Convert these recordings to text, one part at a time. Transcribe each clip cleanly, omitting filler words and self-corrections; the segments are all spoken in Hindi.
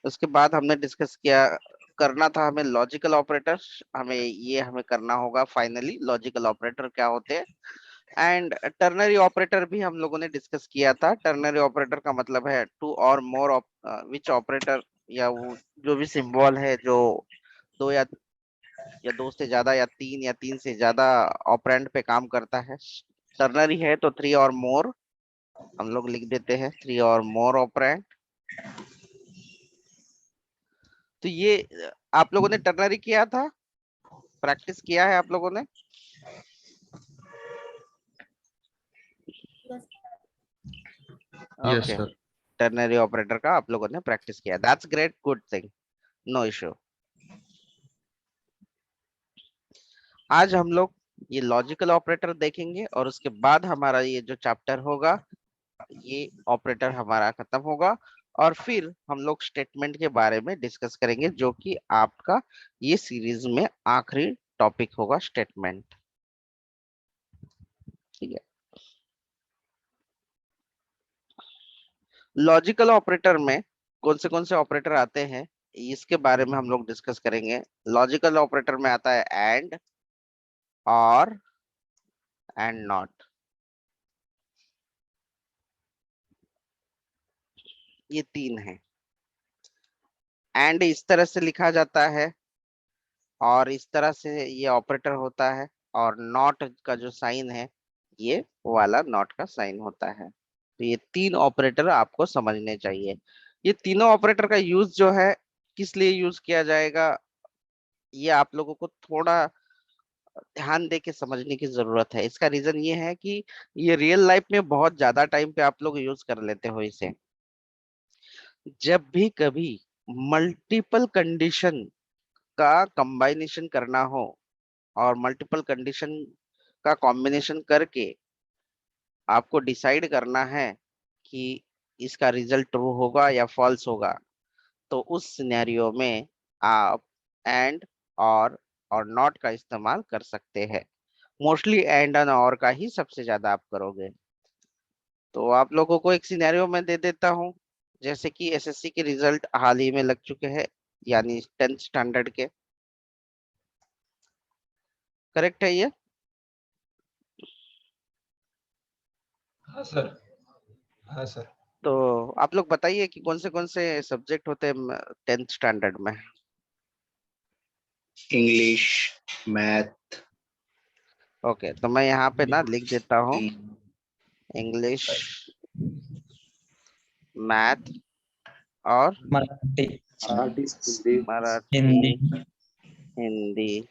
उसके बाद हमने डिस्कस किया, करना था हमें लॉजिकल ऑपरेटर। हमें करना होगा फाइनली, लॉजिकल ऑपरेटर क्या होते हैं। एंड टर्नरी ऑपरेटर भी हम लोगों ने डिस्कस किया था। टर्नरी ऑपरेटर का मतलब है टू और मोर विच ऑपरेटर, या वो जो भी सिंबल है जो दो या दो से ज्यादा या तीन से ज्यादा ऑपरेंड पे काम करता है। टर्नरी है तो थ्री और मोर, हम लोग लिख देते हैं थ्री और मोर ऑपरेंड। तो ये आप लोगों ने टर्नरी किया था, प्रैक्टिस किया है आप लोगों ने? Yes okay, sir. Ternary operator का आप लोगों ने प्रैक्टिस किया, that's great, good thing, no issue. आज हम लोग ये लॉजिकल ऑपरेटर देखेंगे और उसके बाद हमारा ये जो चैप्टर होगा, ये ऑपरेटर हमारा खत्म होगा। और फिर हम लोग स्टेटमेंट के बारे में डिस्कस करेंगे, जो कि आपका ये सीरीज में आखिरी टॉपिक होगा, स्टेटमेंट। ठीक है। लॉजिकल ऑपरेटर में कौन से ऑपरेटर आते हैं, इसके बारे में हम लोग डिस्कस करेंगे। लॉजिकल ऑपरेटर में आता है एंड, और, एंड नॉट, ये तीन है। एंड इस तरह से लिखा जाता है और इस तरह से ये ऑपरेटर होता है, और नॉट का जो साइन है, ये वाला नॉट का साइन होता है। तो ये तीन ऑपरेटर आपको समझने चाहिए। ये तीनों ऑपरेटर का यूज जो है, किस लिए यूज किया जाएगा, ये आप लोगों को थोड़ा ध्यान दे के समझने की जरूरत है। इसका रीजन ये है कि ये रियल लाइफ में बहुत ज्यादा टाइम पे आप लोग यूज कर लेते हो इसे। जब भी कभी मल्टीपल कंडीशन का कंबाइनेशन करना हो, और मल्टीपल कंडीशन का कॉम्बिनेशन करके आपको डिसाइड करना है कि इसका रिजल्ट ट्रू होगा या फॉल्स होगा, तो उस सिनेरियो में आप एंड, और नॉट का इस्तेमाल कर सकते हैं। मोस्टली एंड एंड और का ही सबसे ज्यादा आप करोगे। तो आप लोगों को एक सिनेरियो में दे देता हूँ। जैसे कि एसएससी के रिजल्ट हाल ही में लग चुके हैं, यानी 10th स्टैंडर्ड के, करेक्ट है ये? हाँ सर। हाँ सर। तो आप लोग बताइए कि कौन से सब्जेक्ट होते हैं 10th स्टैंडर्ड में? इंग्लिश, मैथ, ओके, तो मैं यहाँ पे ना लिख देता हूँ, इंग्लिश, मैथ, और Marathi, Marathi, Hindi, Marathi, Hindi, Hindi,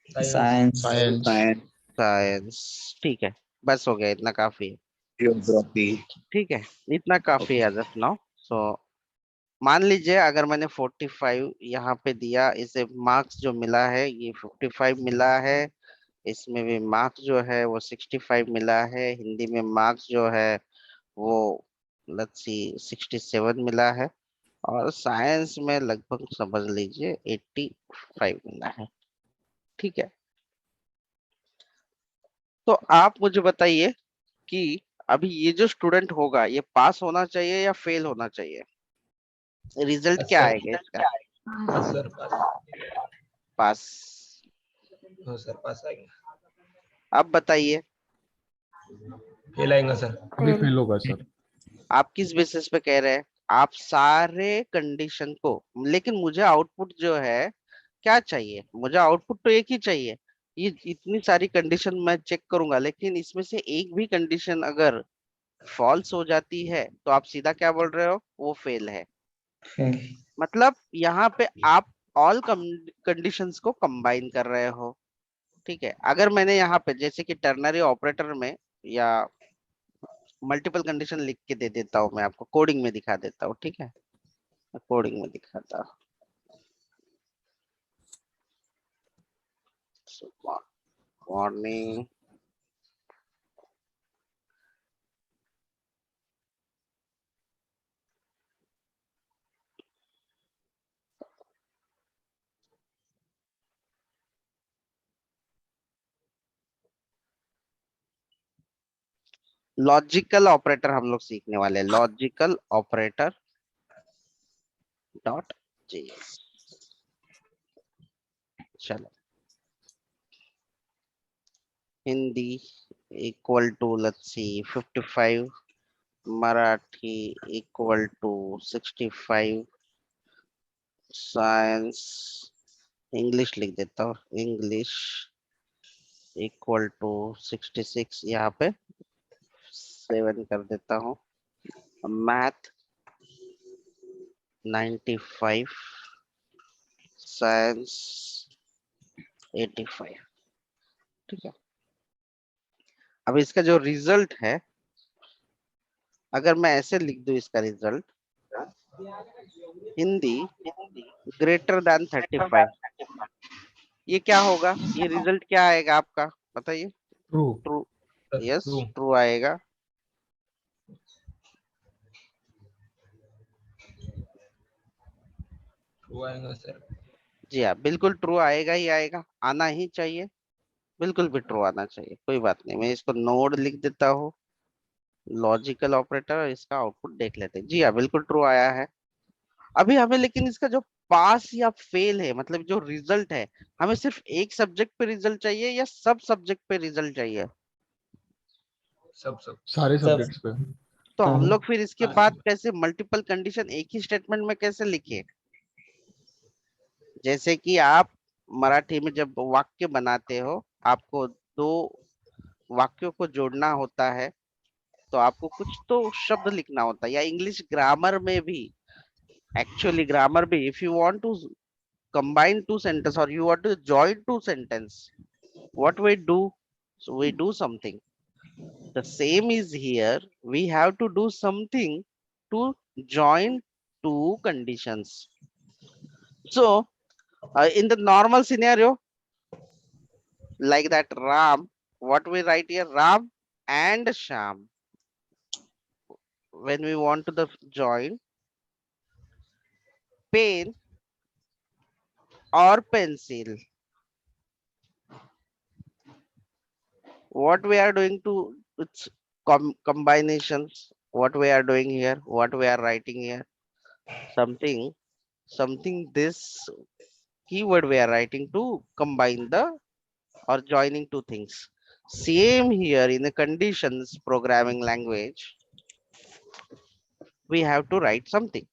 science, science. Science, science. ठीक है, बस हो गया, इतना काफी है। जियोग्राफी। ठीक है, इतना काफी है एज ऑफ नाउ। सो मान लीजिए अगर मैंने 45 यहाँ पे दिया, इसे मार्क्स जो मिला है ये 55 मिला है। इसमें भी मार्क्स जो है वो 65 मिला है। हिंदी में मार्क्स जो है वो, लेट्स सी, 67 मिला है। और साइंस में लगभग समझ लीजिए 85 मिला है। ठीक है, तो आप मुझे बताइए कि अभी ये जो स्टूडेंट होगा, ये पास होना चाहिए या फेल होना चाहिए? रिजल्ट बस क्या सर। आएगा इसका? बस सर पास। पास। हाँ सर पास आएंगे। अब बताइए, फेल आएंगे सर। अभी फेल होगा सर। आप किस बेसिस पे कह रहे हैं? आप सारे कंडीशन को, लेकिन मुझे आउटपुट जो है क्या चाहिए? मुझे आउटपुट तो एक ही चाहिए। ये इतनी सारी कंडीशन मैं चेक करूंगा, लेकिन इसमें से एक भी कंडीशन अगर फॉल्स हो जाती है तो आप सीधा क्या बोल रहे हो? वो फेल है। फेल। मतलब यहाँ पे आप ऑल कंडीशंस को कंबाइन कर रहे हो। ठीक है, अगर मैंने यहाँ पे जैसे कि टर्नरी ऑपरेटर में या मल्टीपल कंडीशन लिख के दे देता हूँ, मैं आपको कोडिंग में दिखा देता हूँ। ठीक है, कोडिंग में दिखाता हूँ। मॉर्निंग, लॉजिकल ऑपरेटर हम लोग सीखने वाले हैं। Logical operator dot JS. चलो, Hindi equal to let's see 55, Marathi equal to 65, science, English लिख देता हूँ, इंग्लिश इक्वल टू 66, यहाँ पे 7 कर देता हूँ, मैथ 95, साइंस 85। ठीक है, अब इसका जो रिजल्ट है, अगर मैं ऐसे लिख दूं इसका रिजल्ट, हिंदी ग्रेटर देन 35, ये क्या होगा, ये रिजल्ट क्या आएगा आपका बताइए? True. True, yes true. True आएगा। ट्रू आएगा सर। जी हाँ, बिल्कुल ट्रू आएगा ही आएगा, आना ही चाहिए, बिल्कुल भी ट्रू आना चाहिए, कोई बात नहीं। मैं इसको नोड लिख देता हूँ, लॉजिकल ऑपरेटर, और इसका आउटपुट देख लेते हैं। जी हाँ, बिल्कुल ट्रू आया है। अभी हमें लेकिन इसका जो पास या फेल है, मतलब जो रिजल्ट है, हमें सिर्फ एक सब्जेक्ट पे रिजल्ट चाहिए या सब सब्जेक्ट पे रिजल्ट चाहिए? सब सब सारे सब सब्जेक्ट्स पे। तो हम हाँ, लोग फिर इसके हाँ, बाद कैसे मल्टीपल कंडीशन एक ही स्टेटमेंट में कैसे लिखे? जैसे कि आप मराठी में जब वाक्य बनाते हो, आपको दो वाक्यों को जोड़ना होता है, तो आपको कुछ तो शब्द लिखना होता है, या इंग्लिश ग्रामर में भी, एक्चुअली ग्रामर भी, if you want to combine two sentence or you want to join two sentence, what we do, so we do something, the same is here, we have to do something to join two conditions. So in the normal scenario, like that Ram, what we write here, Ram and Sham, when we want to the join pen or pencil, what we are doing to its combinations, what we are doing here, what we are writing here, something this keyword we are writing to combine the or joining two things. Same here in the conditions programming language, we have to write something.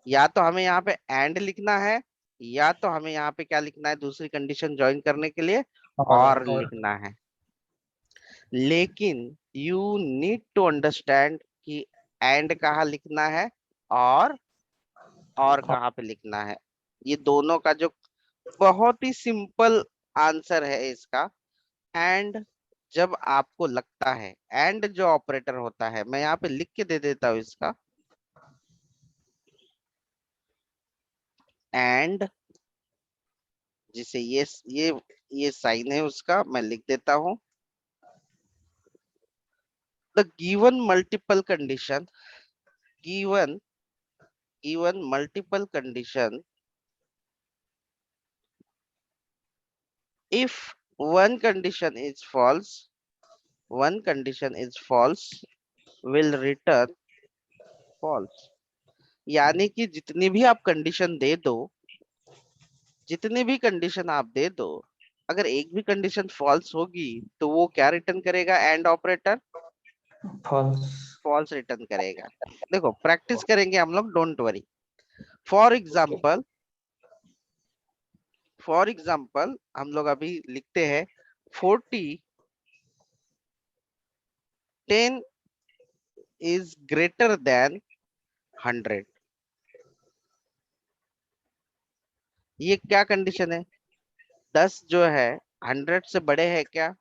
या तो हमें यहाँ पे and लिखना है, या तो हमें यहाँ पे क्या लिखना है, दूसरी कंडीशन ज्वाइन करने के लिए और लिखना है। लेकिन यू नीड टू अंडरस्टैंड कि एंड कहाँ लिखना है और कहाँ पे लिखना है। ये दोनों का जो बहुत ही सिंपल आंसर है इसका। एंड जब आपको लगता है, एंड जो ऑपरेटर होता है, मैं यहाँ पे लिख के दे देता हूँ इसका, एंड जिसे ये साइन है उसका मैं लिख देता हूँ, the given multiple condition, given multiple condition, if one condition is false, will return false। यानी कि जितनी भी आप कंडीशन दे दो, जितनी भी कंडीशन आप दे दो, अगर एक भी कंडीशन फॉल्स होगी तो वो क्या रिटर्न करेगा, and operator false, false return करेगा। देखो प्रैक्टिस करेंगे हम लोग, डोंट वरी। फॉर एग्जाम्पल हम लोग अभी लिखते हैं 40 10 is greater than 100। ये क्या कंडीशन है, 10 जो है 100 से बड़े है क्या,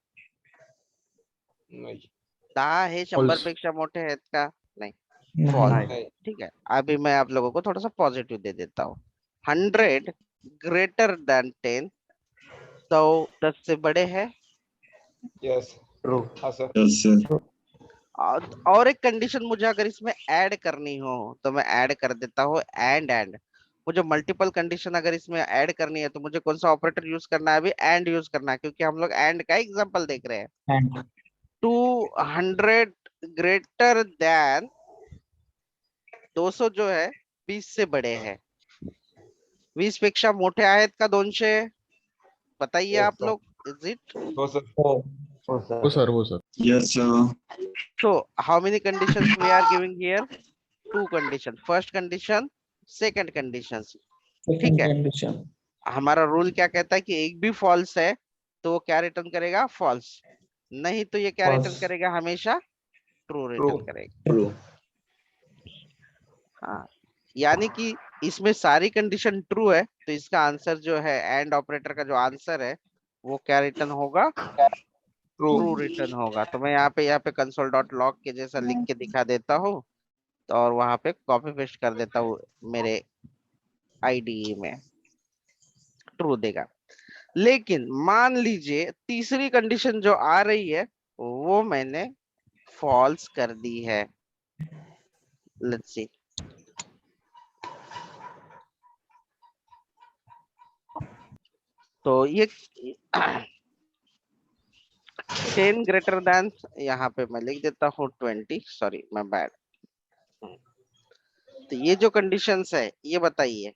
नहीं 10 हे 100 False. पेक्षा मोठे आहेत का, नहीं, नहीं, फॉल्स। नहीं ठीक है, अभी मैं आप लोगों को थोड़ा सा पॉजिटिव दे देता हूँ। 100 ग्रेटर देन 10, तो 10 से बड़े है, यस true, हाँ सर Yes, sir. और एक कंडीशन मुझे अगर इसमें ऐड करनी हो तो मैं ऐड कर देता हूँ एंड मुझे मल्टीपल कंडीशन अगर इसमें ऐड करनी है तो मुझे कौन सा ऑपरेटर यूज करना है, अभी एंड यूज करना है, क्योंकि हम लोग एंड का एग्जांपल देख रहे हैं। and 200 ग्रेटर देन 200 जो है 20 से बड़े है, 20 पेक्षा मोठे आहेत का 200? बताइए Yes, आप sir. लोग. Is it? हो सर. four, हो सर. हो sir. Yes, sir. So how many conditions we are giving here? 2 conditions. First condition, second conditions. ठीक second है. condition, हमारा रूल क्या कहता है कि एक भी फॉल्स है तो वो क्या रिटर्न करेगा? फॉल्स. नहीं तो ये क्या रिटर्न false, करेगा? हमेशा ट्रू रिटर्न True. करेगा. True. हाँ, यानी कि इसमें सारी कंडीशन ट्रू है तो इसका आंसर जो है एंड ऑपरेटर का जो आंसर है वो क्या रिटर्न होगा? True. ट्रू रिटर्न होगा. तो मैं यहाँ पे कंसोल डॉट लॉग के जैसा लिख के दिखा देता हूँ तो और वहां पे कॉपी पेस्ट कर देता हूँ मेरे आईडीई में. ट्रू देगा. लेकिन मान लीजिए तीसरी कंडीशन जो आ रही है वो मैंने फॉल्स कर दी है. Let's see. तो ये 10 ग्रेटर देन, यहाँ पे मैं लिख देता हूँ 20. सॉरी मैं बैड. तो ये जो कंडीशंस है ये बताइए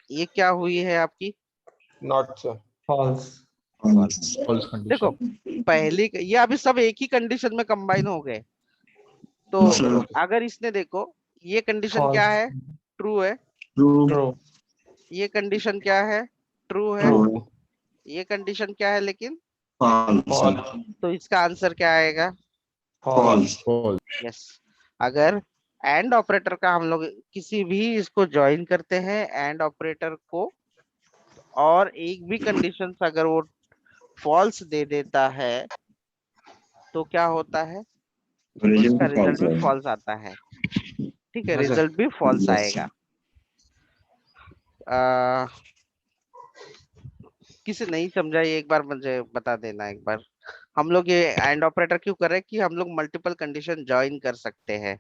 ये क्या हुई है आपकी? Not sir. false, फॉल्स देखो कंडीशन. पहली ये अभी सब एक ही कंडीशन में कंबाइन हो गए. तो Sir. अगर इसने देखो ये कंडीशन क्या false, है? ट्रू है. True. true, ये कंडीशन क्या है? ट्रू है. True. ये कंडीशन क्या है लेकिन? False. false, तो इसका आंसर क्या आएगा? false, False. यस. अगर एंड ऑपरेटर का हम लोग किसी भी इसको ज्वाइन करते हैं एंड ऑपरेटर को और एक भी कंडीशन अगर वो फॉल्स दे देता है तो क्या होता है? उसका रिजल्ट भी फॉल्स आता है. ठीक है, हाँ, सर. रिजल्ट भी फॉल्स Yes, आएगा. आ, किसी नहीं समझा ये एक बार मुझे बता देना एक बार. हम लोग ये एंड ऑपरेटर क्यों कर रहे हैं कि हम लोग मल्टीपल कंडीशन ज्वाइन कर सकते हैं.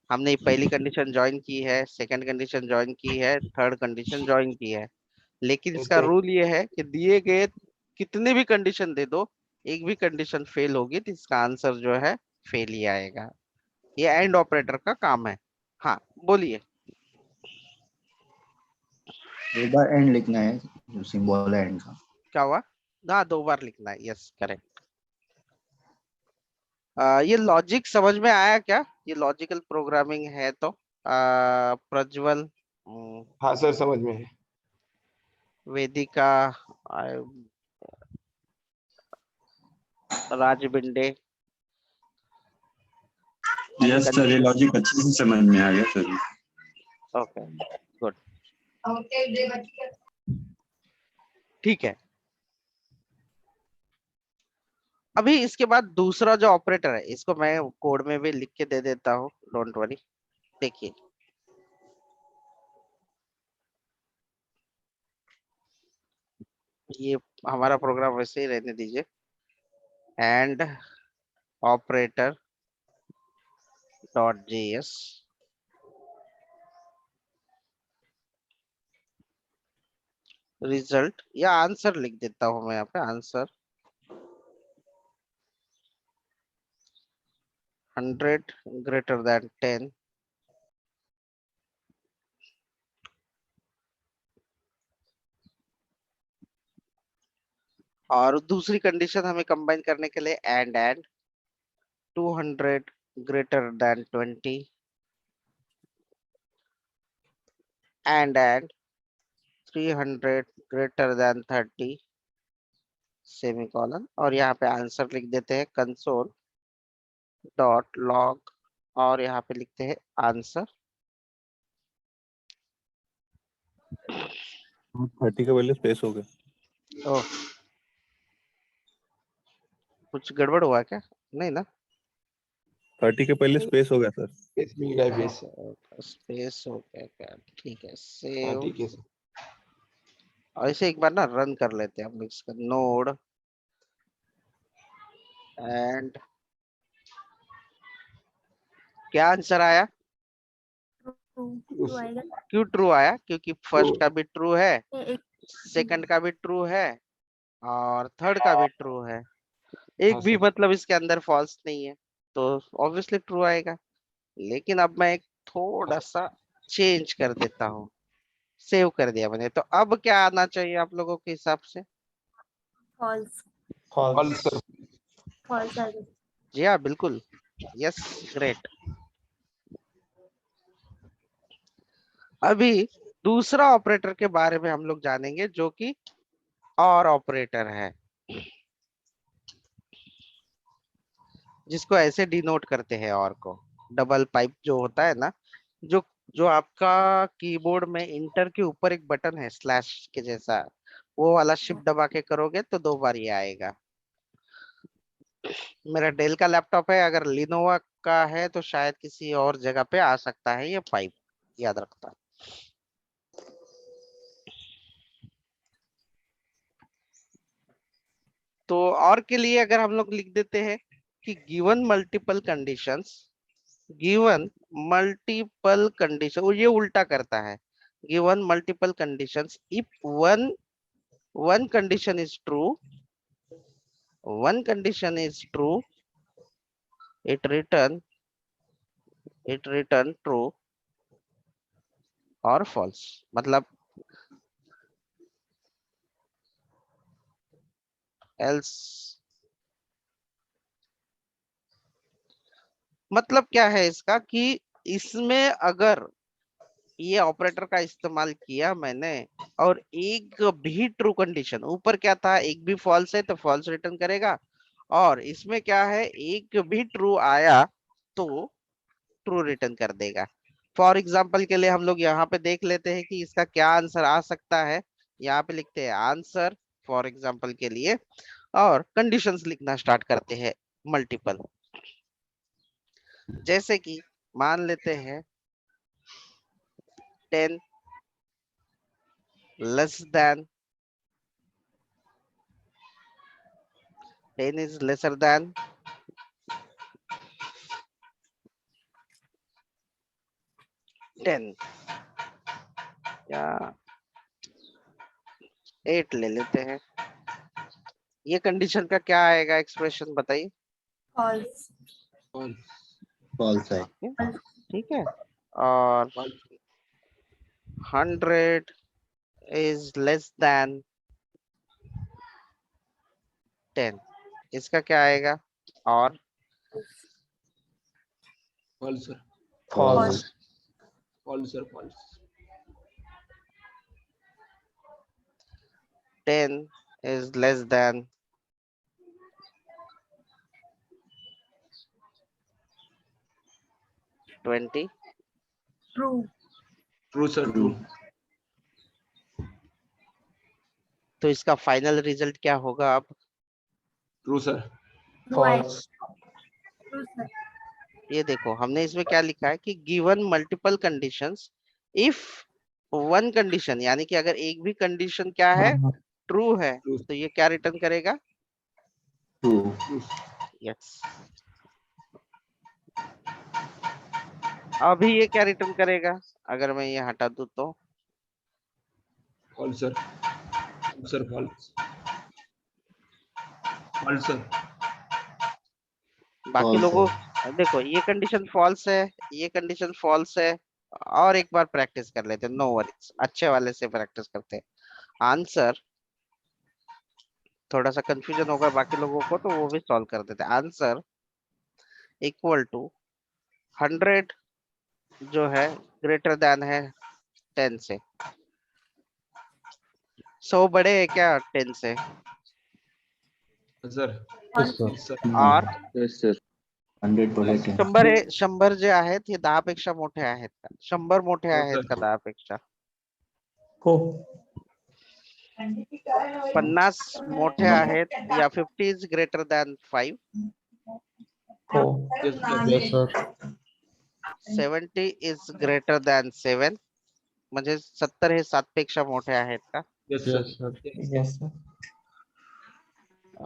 हमने पहली कंडीशन ज्वाइन की है, सेकंड कंडीशन ज्वाइन की है, थर्ड कंडीशन ज्वाइन की है. लेकिन इसका Okay. रूल ये है कि दिए गए कितने भी कंडीशन दे दो एक भी कंडीशन फेल होगी तो इसका आंसर जो है फेल ही आएगा. ये एंड ऑपरेटर का काम है. हाँ बोलिए. एक बार एंड लिखना है जो सिंबल है एंड का. क्या हुआ? हाँ 2 बार लिखना है. Yes correct. ये लॉजिक समझ में आया क्या? ये लॉजिकल प्रोग्रामिंग है तो प्रज्वल, हाँ सर समझ में है. वेदिका, राजबिंडे. यस सर, ये लॉजिक अच्छे से समझ में आ गया सर. Okay good. ठीक है. अभी इसके बाद दूसरा जो ऑपरेटर है इसको मैं कोड में भी लिख के दे देता हूँ. Don't worry. देखिए ये हमारा प्रोग्राम वैसे ही रहने दीजिए. And operator dot JS result या आंसर लिख देता हूं मैं यहाँ पे. आंसर 100 ग्रेटर देन 10 और दूसरी कंडीशन हमें कंबाइन करने के लिए and 200 greater than 20 and 300 greater than 30 semicolon. और यहाँ पे आंसर लिख देते हैं कंसोल डॉट लॉग और यहाँ पे लिखते हैं आंसर. 30 के पहले स्पेस हो गया. ओह कुछ गड़बड़ हुआ क्या? नहीं ना? 30 के पहले स्पेस हो गया सर. Yes, मिल गया बेस. स्पेस हो गया क्या? ठीक है हाँ सेव. ठीक है सर. और इसे एक बार ना रन कर लेते हैं हम लोग इसका नोड एंड क्या आंसर आया? क्यों ट्रू आया? क्योंकि फर्स्ट का भी ट्रू है, सेकंड का भी ट्रू है और थर्ड का भी ट्रू है. एक हाँ, भी सर. मतलब इसके अंदर फॉल्स नहीं है तो ऑब्वियसली ट्रू आएगा. लेकिन अब मैं एक थोड़ा सा चेंज कर देता हूँ. सेव कर दिया मैंने। तो अब क्या आना चाहिए आप लोगों के हिसाब से? false False, sir. false आ गया। जी हाँ, बिल्कुल, यस, ग्रेट। अभी दूसरा ऑपरेटर के बारे में हम लोग जानेंगे जो कि और ऑपरेटर है, जिसको ऐसे डिनोट करते हैं और को। डबल पाइप जो होता है ना, जो जो आपका कीबोर्ड में इंटर के ऊपर एक बटन है स्लैश के जैसा, वो वाला शिफ्ट दबा के करोगे तो 2 बार ये आएगा। मेरा डेल का लैपटॉप है, अगर लिनोवा का है तो शायद किसी और जगह पे आ सकता है ये पाइप, याद रखता। तो और के लिए अगर हम लोग लिख देते हैं कि गिवन मल्टीपल कंडीशन, वो ये उल्टा करता है। Given multiple conditions, if one condition is true, it return true or false। मतलब else, मतलब क्या है इसका कि इसमें अगर ये ऑपरेटर का इस्तेमाल किया मैंने और एक भी ट्रू कंडीशन, ऊपर क्या था, एक भी फॉल्स है तो फॉल्स रिटर्न करेगा, और इसमें क्या है, एक भी ट्रू आया तो ट्रू रिटर्न कर देगा। फॉर एग्जाम्पल के लिए हम लोग यहाँ पे देख लेते हैं कि इसका क्या आंसर आ सकता है। यहाँ पे लिखते हैं आंसर फॉर एग्जाम्पल के लिए, और कंडीशंस लिखना स्टार्ट करते हैं मल्टीपल। जैसे कि मान लेते हैं 10 less than, 10 is lesser than 10 या 8 ले लेते हैं। ये कंडीशन का क्या आएगा एक्सप्रेशन बताइए? false फॉल्स है। ठीक है, और 100 is less than 10, इसका क्या आएगा? और False, sir. false, False, sir. False. 10 is less than 20, true True, sir. True. तो इसका फाइनल रिजल्ट क्या होगा? अब True, sir. true आएगा। false, true sir ये देखो हमने इसमें क्या लिखा है कि given multiple conditions, if one condition, यानी कि अगर एक भी कंडीशन क्या है, ट्रू है, True. तो ये क्या रिटर्न करेगा? ट्रू। True. यस। अभी ये क्या रिटर्न करेगा अगर मैं ये हटा दूं तो? False, sir. False, sir. False. False, sir. बाकी False लोगों, देखो ये कंडीशन फॉल्स है, ये कंडीशन फॉल्स है, और एक बार प्रैक्टिस कर लेते हैं, नो वरीज, अच्छे वाले से प्रैक्टिस करते हैं। आंसर, थोड़ा सा कंफ्यूजन होगा बाकी लोगों को तो वो भी सॉल्व कर देते हैं। आंसर इक्वल टू 100 जो है ग्रेटर देन है 10 से। 100 बड़े है क्या 10 से? Sir. yes sir, Yes, sir. और येस सर, 100 बोले थे। 100 जे आहेत हे 10 पेक्षा मोठे आहेत का? 100 मोठे हो, आहेत sir. का 10 पेक्षा? हो 50 मोठे आहेत या 50 इज ग्रेटर दॅन 5? हो Yes, sir. yes sir, 70 is greater than 7, म्हणजे 70 हे 7 पेक्षा मोठे आहेत का? Yes, sir. yes sir, yes sir,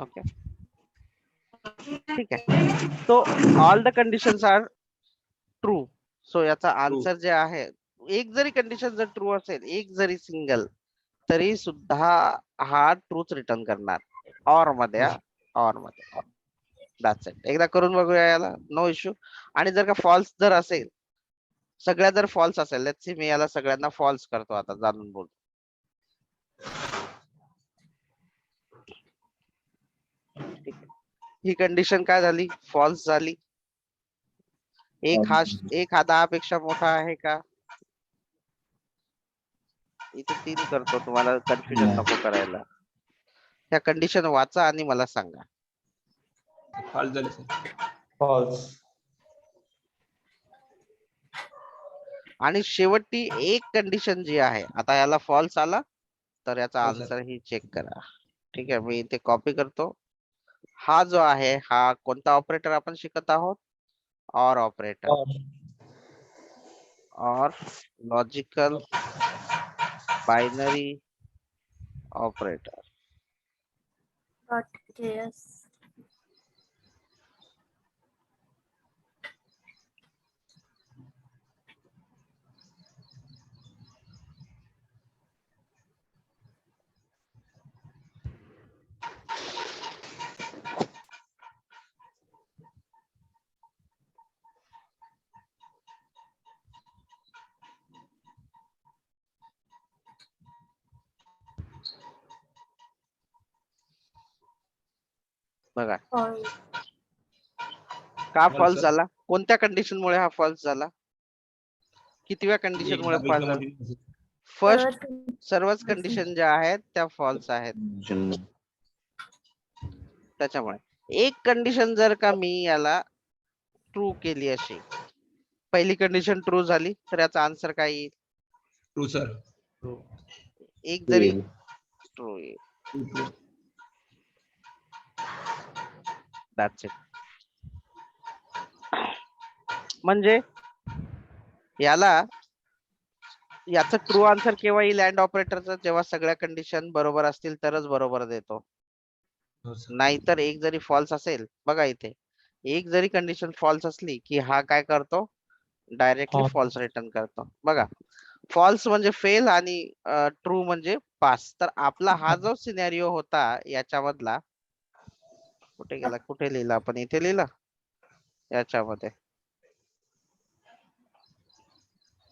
okay, ठीक आहे। तो all the conditions are true, so याचा आन्सर जे आहे, एक जरी कंडिशन जर ट्रू असेल, एक जरी सिंगल, तरी सुद्धा हा ट्रूच रिटर्न करणार, और मध्ये, और मध्ये। That's it. एकदा करून बघूया याला, नो इश्यू। आणि जर का फॉल्स जर असेल सगळ्या जर फॉल्स असेल, लेट्स सी मी याला सगळ्यांना फॉल्स करतो आता जाणून बोल. ठीक आहे. ही कंडिशन काय झाली? फॉल्स झाली. एक हा 10 पेक्षा मोठा आहे का? इथे 3 करतो, तुम्हाला कन्फ्युजन नाही. नको करायला. त्या कंडिशन वाचा आणि मला सांगा. फॉल्स झाले सर. False. आणि शेवटी एक कंडिशन जी आहे, आता याला फॉल्स आला तर याचा हो, सर. आन्सर ही चेक करा. ठीक आहे, मी इथे कॉपी करतो. हा जो आहे हा कोणता ऑपरेटर आपण शिकत आहोत? Or operator. Or. और logical binary operator. Got it. Yes. बघा False. का False, फॉल्स sir. झाला? कोणत्या कंडिशन मुळे हा फॉल्स झाला? कितव्या कंडिशन मुळे एक फॉल्स झाला? पेक्षा फर्स्ट Third. सर्वच कंडिशन ज्या आहेत त्या फॉल्स आहेत. त्याच्यामुळे एक कंडिशन जर का मी याला ट्रू केली अशी, पहिली कंडिशन ट्रू झाली तर याचा आन्सर काय येईल? True sir. एक जरी ट्रू येईल. ट्रू. That's it. म्हणजे याला याचं ट्रू आन्सर केव्हा येईल अँड ऑपरेटरचं? जेव्हा सगळ्या कंडिशन बरोबर असतील तरच बरोबर देतो. हो सर. नाहीतर एक जरी फॉल्स असेल, बघा इथे एक जरी कंडिशन फॉल्स असली की हा काय करतो? Directly False. फॉल्स रिटर्न करतो. बघा फॉल्स म्हणजे फेल आणि ट्रू म्हणजे पास. तर आपला हा जो सिनेरिओ होता याच्यामधला, कुठे गेला? कुठे लिहिला आपण? इथे लिहिला याच्यामध्ये.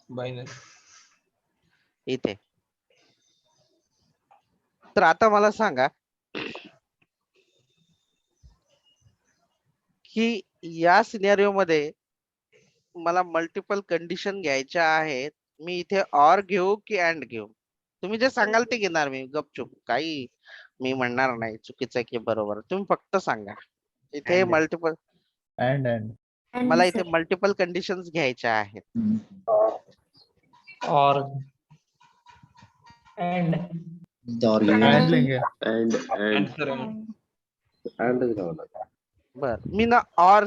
बायनरी. इथे. तर आता मला सांगा की या सिनेरिओ मध्ये मला मल्टिपल कंडिशन घ्यायच्या आहेत. मी इथे ऑर घेऊ की अँड घेऊ? तुम्ही जे सांगाल ते घेणार मी गपचूप. काही मी म्हणणार नाही चुकीचं की बरोबर. तुम्ही फक्त सांगा. इथे And. Multiple And. And मला sir. इथे मल्टिपल कंडिशन्स घ्यायच्या आहेत. Or. And. And लेंगे. And sir. And. बर, मी ना ऑर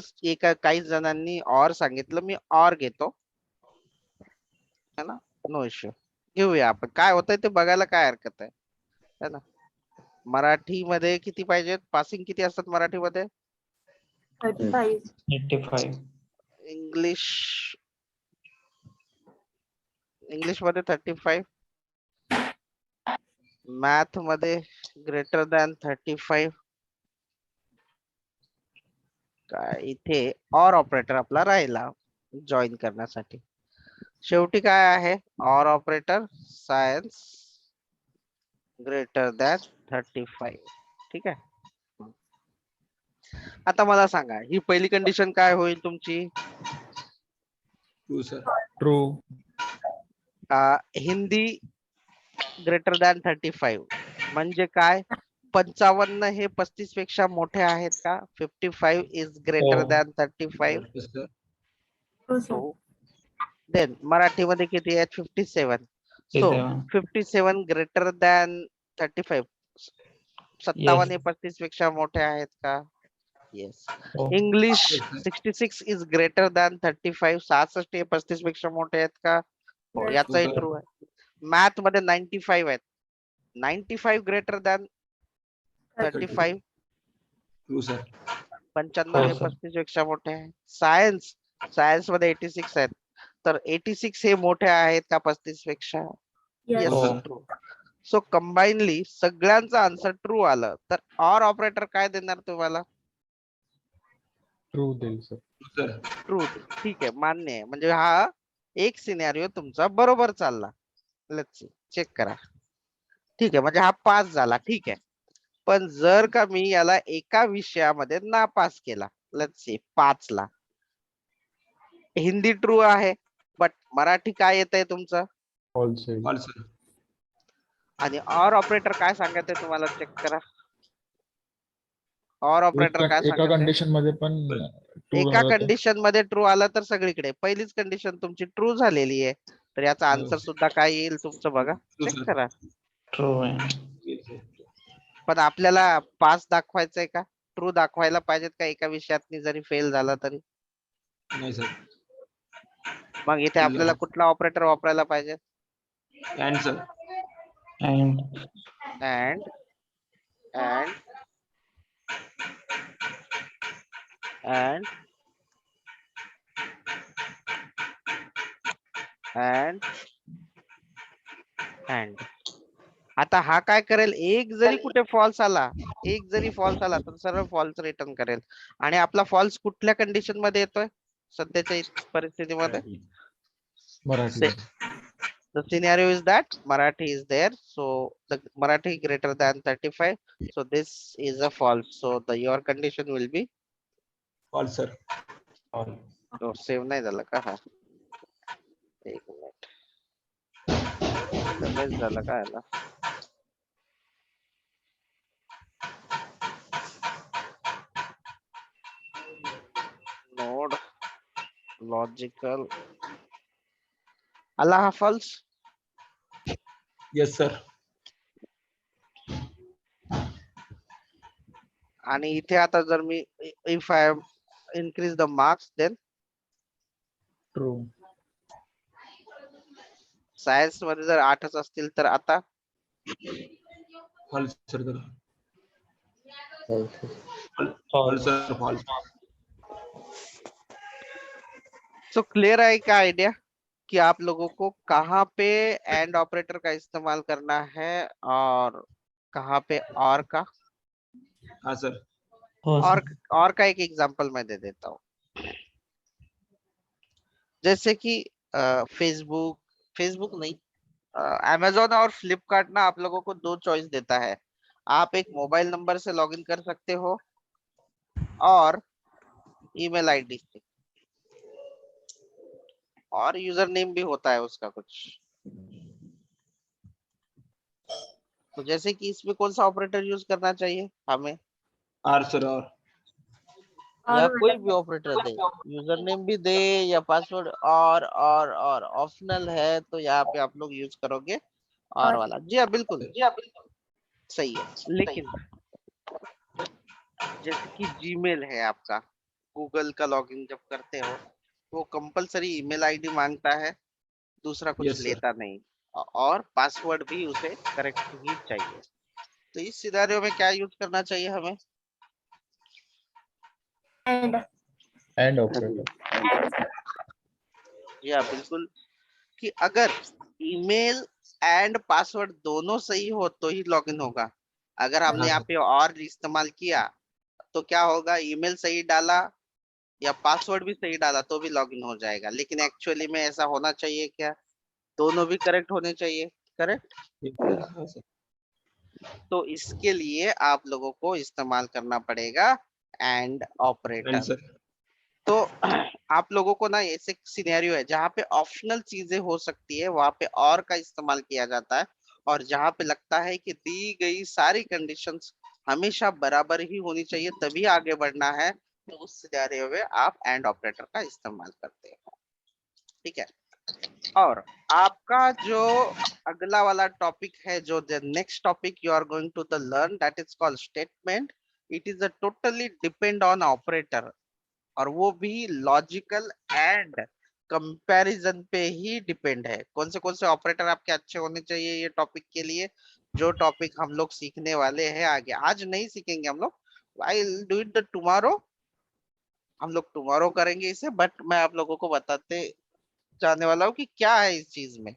काही जणांनी ऑर सांगितलं, मी ऑर घेतो है ना. नो इश्यू, घेऊया आपण. काय होतंय ते बघायला काय हरकत आहे, है ना. मराठीमध्ये किती पाहिजेत? पासिंग किती असतात मराठीमध्ये? 35. 85. इंग्लिश मध्ये 35, मॅथ मध्ये ग्रेटर दॅन 35. काय इथे ऑर ऑपरेटर आपला राहिला जॉईन करण्यासाठी. शेवटी काय आहे? Or operator science greater than 35. ठीक आहे. आता मला सांगा ही पहिली कंडिशन काय होईल तुमची? True sir. True. Hindi greater than 35 म्हणजे काय? 55 हे 35 पेक्षा मोठे आहेत का? 55 इज ग्रेटर हो. Than 35. Yes, sir. True sir. Then मराठीमध्ये किती आहेत? 57. सो 57 ग्रेटर दॅन 35. 57 हे 35 पेक्षा मोठे आहेत का? येस. हो. English Yes, sir. 66 is greater than 35. 66 हे 35 पेक्षा मोठे आहेत का? हो, Yes. याचाही Sir. ट्रू आहे. मॅथ मध्ये 95 आहेत. 95 ग्रेटर दॅन 35. True sir. 95 हो, हे sir. 35 पेक्षा मोठे आहे. सायन्स मध्ये 86 आहेत. तर 86 हे मोठे आहेत का 35 पेक्षा? Yes. येस, हो. ट्रू. सो कंबाईनली सगळ्यांचं आन्सर ट्रू आलं तर ऑर ऑपरेटर काय देणार तुम्हाला? True देईल sir. True sir. ट्रू. ठीक आहे, मान्य आहे. म्हणजे हा एक सिनेरिओ तुमचा बरोबर चालला. लेट्स सी, चेक करा. ठीक आहे, म्हणजे हा पास झाला, ठीक आहे. पण जर का मी याला एका विषयामध्ये नापास केला, लेट्स सी 5 ला, हिंदी ट्रू आहे, बट मराठी काय येत आहे तुमचं? False. false sir. आणि ऑर ऑपरेटर काय सांगत आहे तुम्हाला? चेक करा. ऑर ऑपरेटर काय एका सांगत आहे? कंडिशन मध्ये पण true एका झालं तर कंडिशन मध्ये ट्रू आलं तर सगळीकडे. पहिलीच कंडिशन तुमची ट्रू झालेली आहे, तर याचा आन्सर सुद्धा काय येईल तुमचं बघा, True, चेक sir. करा. true आहे. Yes, sir. पण आपल्याला पास दाखवायचंय का? ट्रू दाखवायला पाहिजेत का एका विषयात जरी फेल झाला तरी? नाही सर. मग इथे आपल्याला कुठला ऑपरेटर वापरायला पाहिजे? And sir. And and and and and आता हा काय करेल, एक जरी कुठे फॉल्स आला, एक जरी फॉल्स आला तर सरळ फॉल्स रिटर्न करेल. आणि आपला फॉल्स कुठल्या कंडिशन मध्ये येतोय सध्याच्या परिस्थितीमध्ये? Marathi. The scenario is that Marathi is there, so the Marathi greater than 35, so this is a false, so your condition will be False sir. Save नाही झालं का? हा, एक मिनिट, डॅमेज झालं का याला? नोड लॉजिकल आला हा फॉल्स. Yes sir. आणि इथे आता जर मी if I increase the marks then True. Science मध्ये जर 8च असतील तर आता False sir. False. False sir. False. So clear है क्या आइडिया कि आप लोगों को कहाँ पे एंड ऑपरेटर का इस्तेमाल करना है और कहाँ पे और का? हाँ sir. और का एक एग्जांपल मैं दे देता हूँ. जैसे कि फेसबुक नहीं, अमेजोन और फ्लिपकार्ट ना आप लोगों को 2 चॉइस देता है. आप एक मोबाइल नंबर से लॉगिन कर सकते हो और ईमेल आईडी से, और यूजर नेम भी होता है उसका कुछ. तो जैसे कि इसमें कौन सा ऑपरेटर यूज करना चाहिए हमें? R sir. R. या कोई भी ऑपरेटर दे, यूजर नेम भी दे या पासवर्ड, और ऑप्शनल है तो यहाँ पे आप लोग यूज करोगे और वाला. जी हाँ बिल्कुल सही है. लेकिन जैसे कि जीमेल है आपका, गूगल का लॉगिन जब करते हो वो कंपलसरी ईमेल आईडी मांगता है, दूसरा कुछ Yes, sir. लेता नहीं, और पासवर्ड भी उसे करेक्ट ही चाहिए. तो इस सिनेरियो में क्या यूज करना चाहिए हमें? And operator. या बिल्कुल, कि अगर ईमेल एंड पासवर्ड दोनों सही हो तो ही लॉगिन होगा. अगर हमने यहाँ पे और इस्तेमाल किया तो क्या होगा, ईमेल सही डाला या पासवर्ड भी सही डाला तो भी लॉगिन हो जाएगा. लेकिन एक्चुअली में ऐसा होना चाहिए क्या? दोनों भी करेक्ट होने चाहिए. करेक्ट. Yes, sir. हाँ sir. तो इसके लिए आप लोगों को इस्तेमाल करना पड़ेगा एंड And ऑपरेटर. sir. तो आप लोगों को ना ऐसे सिनेरियो है जहाँ पे ऑप्शनल चीजें हो सकती है, वहां पे और का इस्तेमाल किया जाता है, और जहाँ पे लगता है कि दी गई सारी कंडीशंस हमेशा बराबर ही होनी चाहिए तभी आगे बढ़ना है, तो उस सिनेरियो में आप एंड ऑपरेटर का इस्तेमाल करते हो. ठीक है. और आपका जो अगला वाला टॉपिक है, जो the next topic you are going to the learn, that is called statement. It is a totally depend on operator, और वो भी लॉजिकल एंड कंपैरिजन पे ही डिपेंड है. कौन से ऑपरेटर आपके अच्छे होने चाहिए ये टॉपिक के लिए, जो टॉपिक हम लोग सीखने वाले हैं आगे. आज नहीं सीखेंगे हम लोग, I will do it the tomorrow. हम लोग टुमारो करेंगे इसे, बट मैं आप लोगों को बताते जाने वाला हूँ कि क्या है इस चीज में.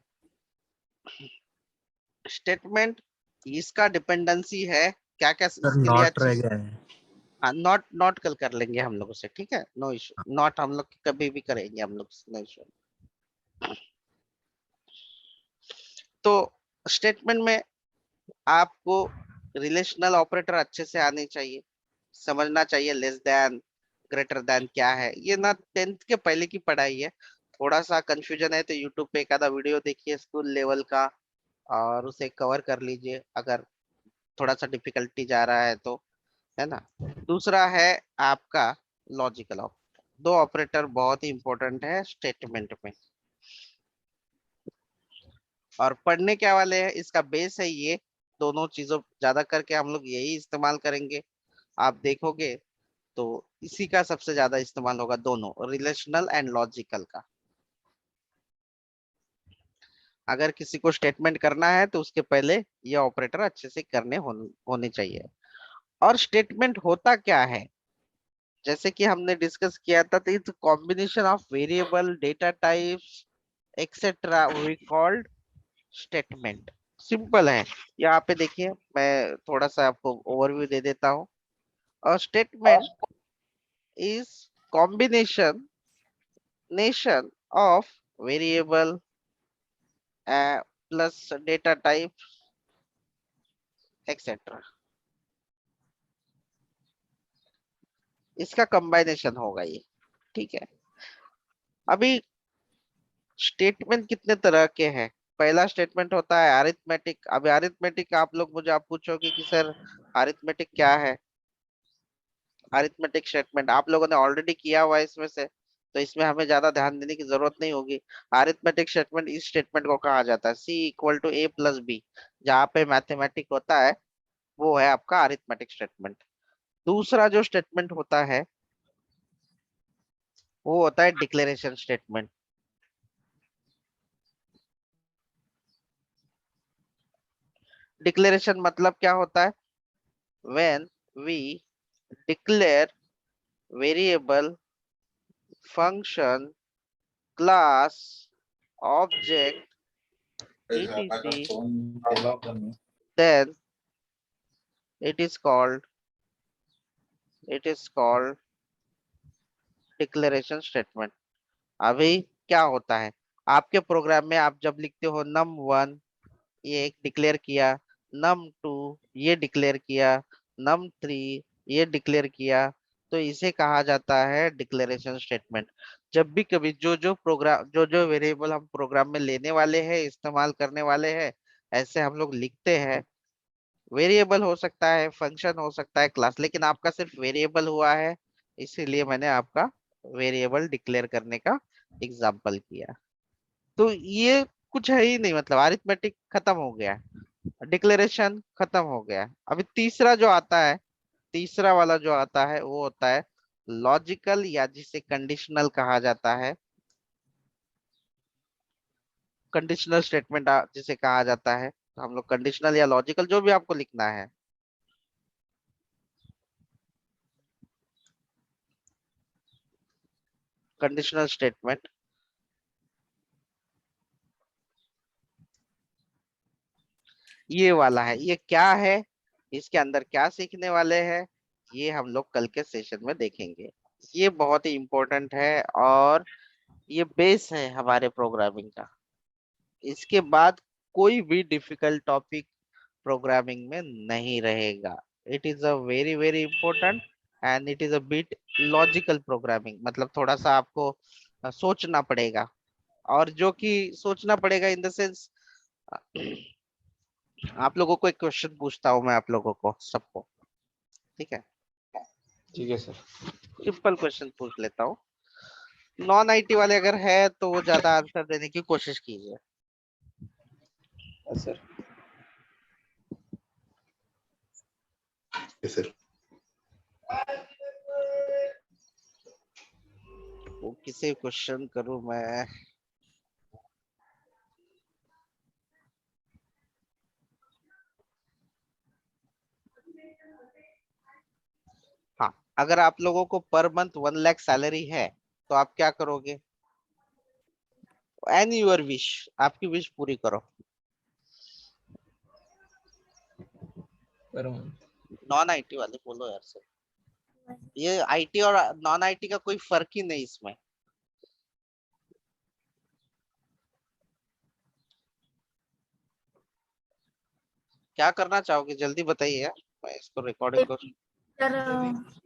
स्टेटमेंट, इसका डिपेंडेंसी है क्या क्या इसके लिए अच्छी. हाँ, नॉट कल कर लेंगे हम लोग उसे. ठीक है, नो इशू. नॉट हम लोग कभी भी करेंगे हम लोग, नो इशू. तो स्टेटमेंट में आपको रिलेशनल ऑपरेटर अच्छे से आने चाहिए, समझना चाहिए लेस देन ग्रेटर देन क्या है। ये ना 10th के पहले की पढ़ाई है, थोड़ा सा कंफ्यूजन है तो यूट्यूब पे एक आधा वीडियो देखिए स्कूल लेवल का और उसे कवर कर लीजिए अगर थोड़ा सा डिफिकल्टी जा रहा है तो, है ना। दूसरा है आपका लॉजिकल ऑपरेटर। दो ऑपरेटर बहुत ही इंपॉर्टेंट है स्टेटमेंट में, और पढ़ने क्या वाले हैं इसका बेस है ये। दोनों चीजों ज्यादा करके हम लोग यही इस्तेमाल करेंगे, आप देखोगे तो इसी का सबसे ज्यादा इस्तेमाल होगा, दोनों रिलेशनल एंड लॉजिकल का। अगर किसी को स्टेटमेंट करना है तो उसके पहले ये ऑपरेटर अच्छे से होने चाहिए। और स्टेटमेंट होता क्या है, जैसे कि हमने डिस्कस किया था, तो it's combination of variable, data types etcetera we called statement. Simple है। यहाँ पे देखिए मैं थोड़ा सा आपको ओवरव्यू दे देता हूँ। और statement is combination nation of variable plus data type etcetera, इसका कंबाइनेशन होगा ये, ठीक है। अभी स्टेटमेंट कितने तरह के हैं। पहला स्टेटमेंट होता है अरिथमेटिक। अब अरिथमेटिक आप लोग मुझे आप पूछोगे कि सर अरिथमेटिक क्या है। अरिथमेटिक स्टेटमेंट आप लोगों ने ऑलरेडी किया हुआ है इसमें से, तो इसमें हमें ज्यादा ध्यान देने की जरूरत नहीं होगी। अरिथमेटिक स्टेटमेंट इस स्टेटमेंट को कहा जाता है C equal to A plus B, जहाँ पे मैथमेटिक होता है वो है आपका अरिथमेटिक स्टेटमेंट। दूसरा जो स्टेटमेंट होता है वो होता है डिक्लेरेशन स्टेटमेंट। डिक्लेरेशन मतलब क्या होता है, when we declare variable, function, class, object etc, then it is called declaration statement. अभी क्या होता है आपके प्रोग्राम में, आप जब लिखते हो num1 ये एक डिक्लेयर किया, num2 ये डिक्लेयर किया, num3 ये डिक्लेयर किया, तो इसे कहा जाता है डिक्लेरेशन स्टेटमेंट। जब भी कभी जो वेरिएबल हम प्रोग्राम में लेने वाले हैं, इस्तेमाल करने वाले हैं, ऐसे हम लोग लिखते हैं। वेरिएबल हो सकता है, फंक्शन हो सकता है, क्लास, लेकिन आपका सिर्फ वेरिएबल हुआ है, इसीलिए मैंने आपका वेरिएबल डिक्लेयर करने का एग्जाम्पल किया। तो ये कुछ है ही नहीं, मतलब अरिथमेटिक खत्म हो गया, डिक्लेरेशन खत्म हो गया। अभी तीसरा जो आता है, तीसरा वाला जो आता है वो होता है लॉजिकल, या जिसे कंडीशनल कहा जाता है। कंडीशनल स्टेटमेंट जिसे कहा जाता है, तो हम लोग कंडीशनल या लॉजिकल जो भी आपको लिखना है, कंडीशनल स्टेटमेंट ये वाला है। ये क्या है, इसके अंदर क्या सीखने वाले हैं, ये हम लोग कल के सेशन में देखेंगे। ये बहुत ही इंपॉर्टेंट है और ये बेस है हमारे प्रोग्रामिंग का। इसके बाद कोई भी डिफिकल्ट टॉपिक प्रोग्रामिंग में नहीं रहेगा। It is a very very important and it is a bit logical programming, मतलब थोड़ा सा आपको सोचना पड़ेगा। और जो कि सोचना पड़ेगा इन द सेंस, आप लोगों को एक क्वेश्चन पूछता हूँ मैं, आप लोगों को सबको, ठीक है। ठीक है सर। सिंपल क्वेश्चन पूछ लेता हूँ। नॉन आईटी वाले अगर है तो वो ज्यादा आंसर देने की कोशिश कीजिए। Sir Yes, sir. वो किसे क्वेश्चन करूं मैं। हाँ, अगर आप लोगों को पर मंथ 1 लाख सैलरी है तो आप क्या करोगे। एनी योर विश, आपकी विश पूरी करो। नॉन आईटी वाले बोलो यार सर, ये आईटी और नॉन आईटी का कोई फर्क ही नहीं इसमें। क्या करना चाहोगे जल्दी बताइए यार, मैं इसको रिकॉर्डिंग को सर